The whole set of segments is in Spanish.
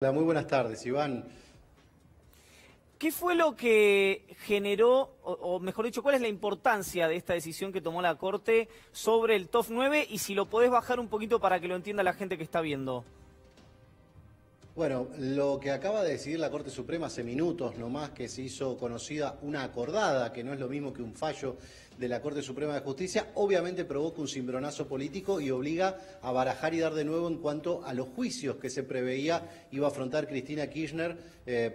Hola, muy buenas tardes, Iván. ¿Qué fue lo que generó, o mejor dicho, cuál es la importancia de esta decisión que tomó la Corte sobre el TOF 9? Y si lo podés bajar un poquito para que lo entienda la gente que está viendo. Bueno, lo que acaba de decidir la Corte Suprema hace minutos nomás, que se hizo conocida una acordada, que no es lo mismo que un fallo de la Corte Suprema de Justicia, obviamente provoca un cimbronazo político y obliga a barajar y dar de nuevo en cuanto a los juicios que se preveía iba a afrontar Cristina Kirchner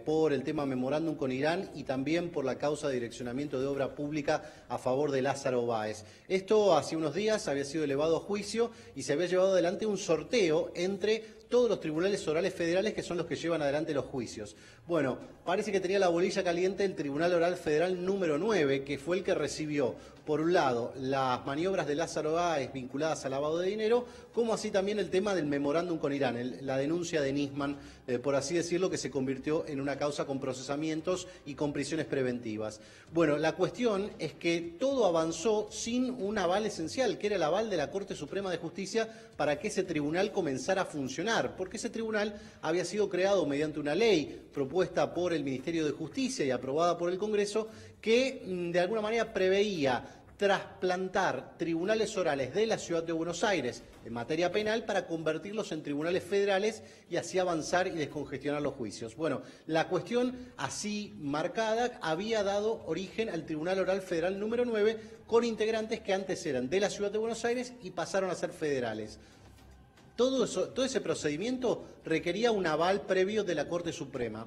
por el tema memorándum con Irán y también por la causa de direccionamiento de obra pública a favor de Lázaro Báez. Esto hace unos días había sido elevado a juicio y se había llevado adelante un sorteo entre todos los tribunales orales federales que son los que llevan adelante los juicios. Bueno, parece que tenía la bolilla caliente el Tribunal Oral Federal número 9, que fue el que recibió, por un lado, las maniobras de Lázaro Báez vinculadas al lavado de dinero, como así también el tema del memorándum con Irán, la denuncia de Nisman, por así decirlo, que se convirtió en una causa con procesamientos y con prisiones preventivas. Bueno, la cuestión es que todo avanzó sin un aval esencial, que era el aval de la Corte Suprema de Justicia para que ese tribunal comenzara a funcionar, porque ese tribunal había sido creado mediante una ley propuesta por el Ministerio de Justicia y aprobada por el Congreso, que de alguna manera preveía trasplantar tribunales orales de la Ciudad de Buenos Aires en materia penal para convertirlos en tribunales federales y así avanzar y descongestionar los juicios. Bueno, la cuestión así marcada había dado origen al Tribunal Oral Federal número 9 con integrantes que antes eran de la Ciudad de Buenos Aires y pasaron a ser federales. Todo ese procedimiento requería un aval previo de la Corte Suprema.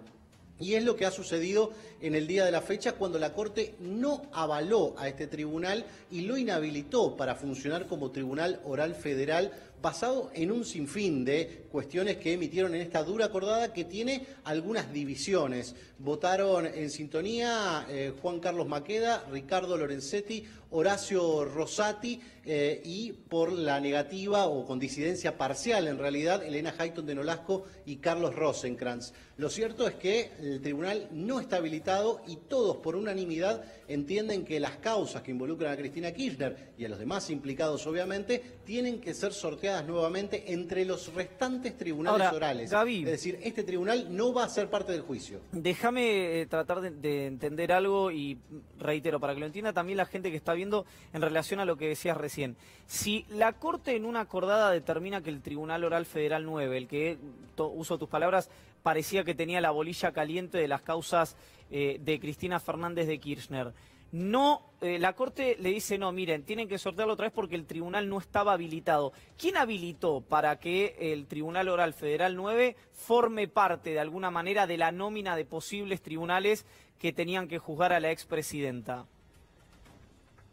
Y es lo que ha sucedido en el día de la fecha cuando la Corte no avaló a este tribunal y lo inhabilitó para funcionar como Tribunal Oral Federal basado en un sinfín de cuestiones que emitieron en esta dura acordada que tiene algunas divisiones. Votaron en sintonía Juan Carlos Maqueda, Ricardo Lorenzetti, Horacio Rosati y por la negativa o con disidencia parcial en realidad Elena Hayton de Nolasco y Carlos Rosenkrantz. Lo cierto es que el tribunal no está habilitado y todos por unanimidad entienden que las causas que involucran a Cristina Kirchner y a los demás implicados obviamente tienen que ser sorteadas nuevamente entre los restantes tribunales orales. Gaby, es decir, este tribunal no va a ser parte del juicio. Déjame tratar de entender algo y reitero, para que lo entienda también la gente que está viendo en relación a lo que decías recién. Si la Corte en una acordada determina que el Tribunal Oral Federal 9, el que, uso tus palabras, parecía que tenía la bolilla caliente de las causas de Cristina Fernández de Kirchner, no, la Corte le dice, no, miren, tienen que sortearlo otra vez porque el tribunal no estaba habilitado. ¿Quién habilitó para que el Tribunal Oral Federal 9 forme parte de alguna manera de la nómina de posibles tribunales que tenían que juzgar a la expresidenta?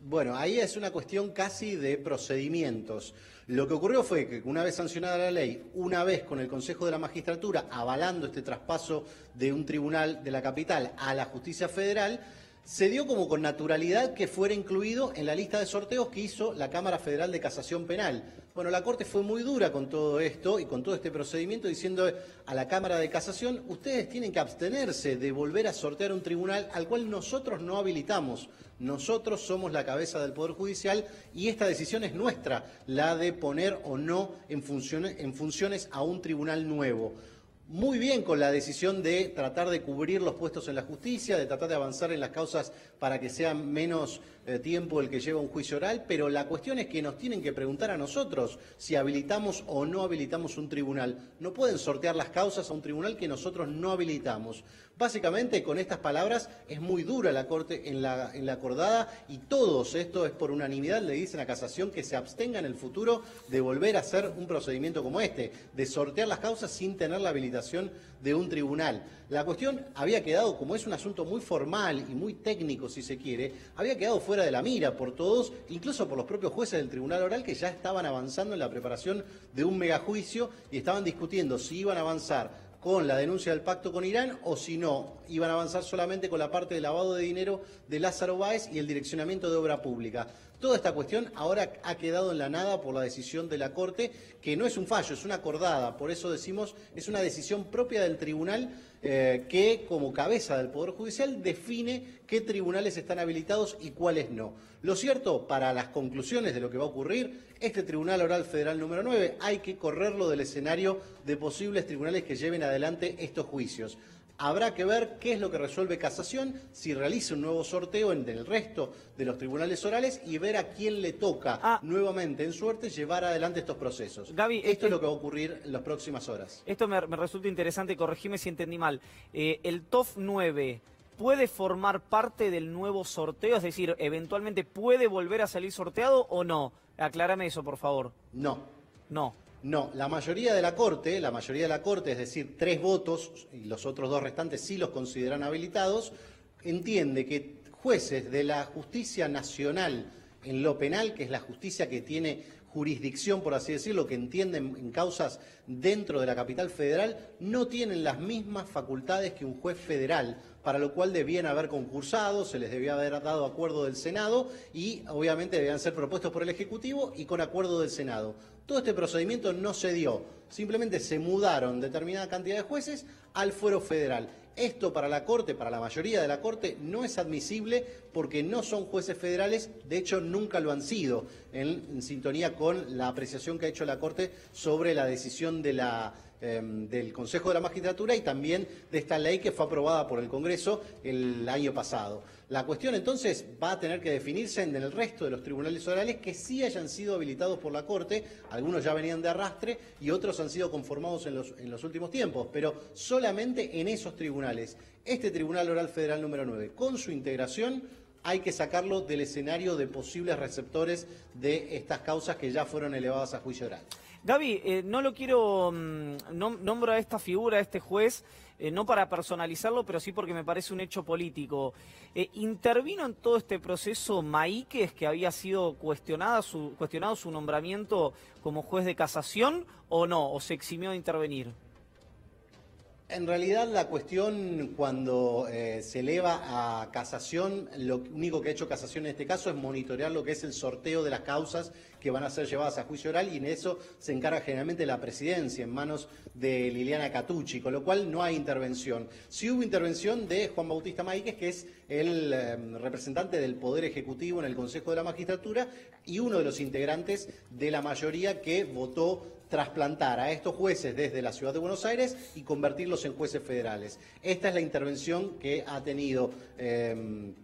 Bueno, ahí es una cuestión casi de procedimientos. Lo que ocurrió fue que una vez sancionada la ley, una vez con el Consejo de la Magistratura avalando este traspaso de un tribunal de la capital a la Justicia Federal, se dio como con naturalidad que fuera incluido en la lista de sorteos que hizo la Cámara Federal de Casación Penal. Bueno, la Corte fue muy dura con todo esto y con todo este procedimiento, diciendo a la Cámara de Casación, ustedes tienen que abstenerse de volver a sortear un tribunal al cual nosotros no habilitamos. Nosotros somos la cabeza del Poder Judicial y esta decisión es nuestra, la de poner o no en funciones a un tribunal nuevo. Muy bien con la decisión de tratar de cubrir los puestos en la justicia, de tratar de avanzar en las causas para que sea menos tiempo el que lleva un juicio oral, pero la cuestión es que nos tienen que preguntar a nosotros si habilitamos o no habilitamos un tribunal. No pueden sortear las causas a un tribunal que nosotros no habilitamos. Básicamente, con estas palabras, es muy dura la Corte en la acordada y todos, esto es por unanimidad, le dicen a Casación que se abstenga en el futuro de volver a hacer un procedimiento como este, de sortear las causas sin tener la habilitación de un tribunal. La cuestión había quedado, como es un asunto muy formal y muy técnico, si se quiere, había quedado fuera de la mira por todos, incluso por los propios jueces del Tribunal Oral que ya estaban avanzando en la preparación de un megajuicio y estaban discutiendo si iban a avanzar con la denuncia del pacto con Irán o si no, iban a avanzar solamente con la parte de lavado de dinero de Lázaro Báez y el direccionamiento de obra pública. Toda esta cuestión ahora ha quedado en la nada por la decisión de la Corte, que no es un fallo, es una acordada. Por eso decimos, es una decisión propia del tribunal que, como cabeza del Poder Judicial, define qué tribunales están habilitados y cuáles no. Lo cierto, para las conclusiones de lo que va a ocurrir, este Tribunal Oral Federal número 9 hay que correrlo del escenario de posibles tribunales que lleven adelante estos juicios. Habrá que ver qué es lo que resuelve Casación, si realiza un nuevo sorteo en el resto de los tribunales orales y ver a quién le toca nuevamente en suerte llevar adelante estos procesos. Gaby, esto es lo que va a ocurrir en las próximas horas. Esto me resulta interesante, corregime si entendí mal. ¿El TOF 9 puede formar parte del nuevo sorteo? Es decir, ¿eventualmente puede volver a salir sorteado o no? Aclárame eso, por favor. No. No. No, la mayoría de la Corte, es decir, 3 votos, y los otros 2 restantes sí los consideran habilitados, entiende que jueces de la justicia nacional en lo penal, que es la justicia que tiene jurisdicción, por así decirlo, que entienden en causas dentro de la capital federal, no tienen las mismas facultades que un juez federal, para lo cual debían haber concursado, se les debía haber dado acuerdo del Senado y obviamente debían ser propuestos por el Ejecutivo y con acuerdo del Senado. Todo este procedimiento no se dio, simplemente se mudaron determinada cantidad de jueces al fuero federal. Esto para la Corte, para la mayoría de la Corte, no es admisible porque no son jueces federales, de hecho nunca lo han sido, en sintonía con la apreciación que ha hecho la Corte sobre la decisión de del Consejo de la Magistratura y también de esta ley que fue aprobada por el Congreso el año pasado. La cuestión entonces va a tener que definirse en el resto de los tribunales orales que sí hayan sido habilitados por la Corte, algunos ya venían de arrastre y otros han sido conformados en los últimos tiempos, pero solamente en esos tribunales. Este Tribunal Oral Federal número 9, con su integración, hay que sacarlo del escenario de posibles receptores de estas causas que ya fueron elevadas a juicio oral. Gaby, no lo quiero, nombro a esta figura, a este juez, no para personalizarlo, pero sí porque me parece un hecho político. ¿Intervino en todo este proceso Maíquez, que había sido cuestionado su nombramiento como juez de casación, o no, o se eximió de intervenir? En realidad la cuestión cuando se eleva a casación, lo único que ha hecho Casación en este caso es monitorear lo que es el sorteo de las causas que van a ser llevadas a juicio oral y en eso se encarga generalmente la presidencia en manos de Liliana Catucci, con lo cual no hay intervención. Sí hubo intervención de Juan Bautista Maíquez, que es el representante del Poder Ejecutivo en el Consejo de la Magistratura y uno de los integrantes de la mayoría que votó trasplantar a estos jueces desde la Ciudad de Buenos Aires y convertirlos en jueces federales. Esta es la intervención que ha tenido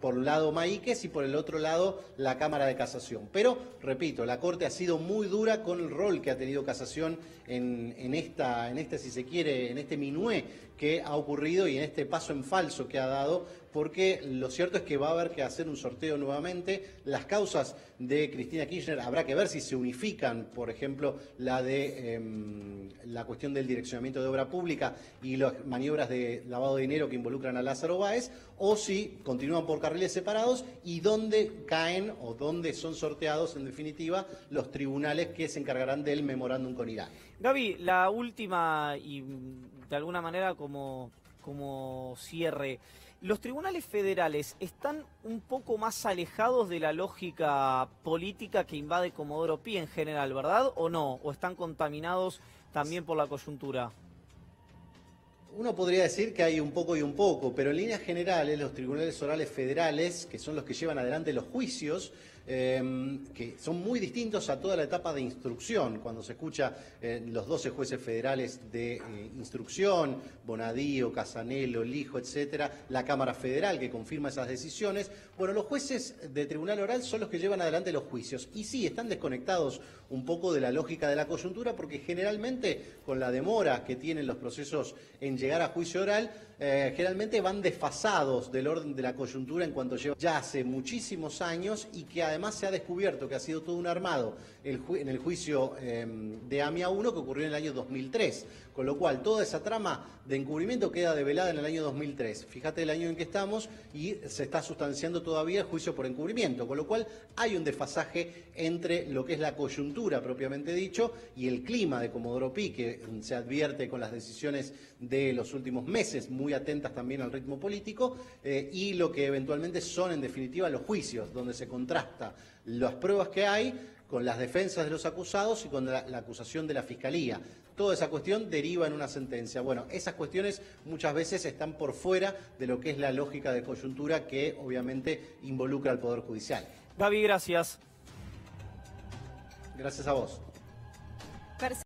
por un lado Maíquez y por el otro lado la Cámara de Casación. Pero, repito, la Corte ha sido muy dura con el rol que ha tenido Casación en si se quiere, en este minué que ha ocurrido y en este paso en falso que ha dado, porque lo cierto es que va a haber que hacer un sorteo nuevamente. Las causas de Cristina Kirchner habrá que ver si se unifican, por ejemplo, la de la cuestión del direccionamiento de obra pública y las maniobras de lavado de dinero que involucran a Lázaro Báez, o si continúan por carriles separados y dónde caen o dónde son sorteados, en definitiva, los tribunales que se encargarán del memorándum con Irán. Gaby, la última y de alguna manera como cierre. ¿Los tribunales federales están un poco más alejados de la lógica política que invade Comodoro Pi en general, verdad? ¿O no? ¿O están contaminados también por la coyuntura? Uno podría decir que hay un poco y un poco, pero en líneas generales los tribunales orales federales, que son los que llevan adelante los juicios, que son muy distintos a toda la etapa de instrucción, cuando se escucha los 12 jueces federales de instrucción, Bonadío, Casanelo, Lijo, etcétera, la Cámara Federal que confirma esas decisiones. Bueno, los jueces de tribunal oral son los que llevan adelante los juicios y sí, están desconectados un poco de la lógica de la coyuntura porque generalmente con la demora que tienen los procesos en llegar a juicio oral, generalmente van desfasados del orden de la coyuntura en cuanto lleva ya hace muchísimos años y que además se ha descubierto que ha sido todo un armado en el juicio de AMIA 1 que ocurrió en el año 2003, con lo cual toda esa trama de encubrimiento queda develada en el año 2003. Fíjate el año en que estamos y se está sustanciando todavía el juicio por encubrimiento, con lo cual hay un desfasaje entre lo que es la coyuntura propiamente dicho y el clima de Comodoro Pi que se advierte con las decisiones de los últimos meses, muy atentas también al ritmo político, y lo que eventualmente son en definitiva los juicios, donde se contrasta contrasta las pruebas que hay con las defensas de los acusados y con la acusación de la Fiscalía. Toda esa cuestión deriva en una sentencia. Bueno, esas cuestiones muchas veces están por fuera de lo que es la lógica de coyuntura que obviamente involucra al Poder Judicial. Gaby, gracias. Gracias a vos.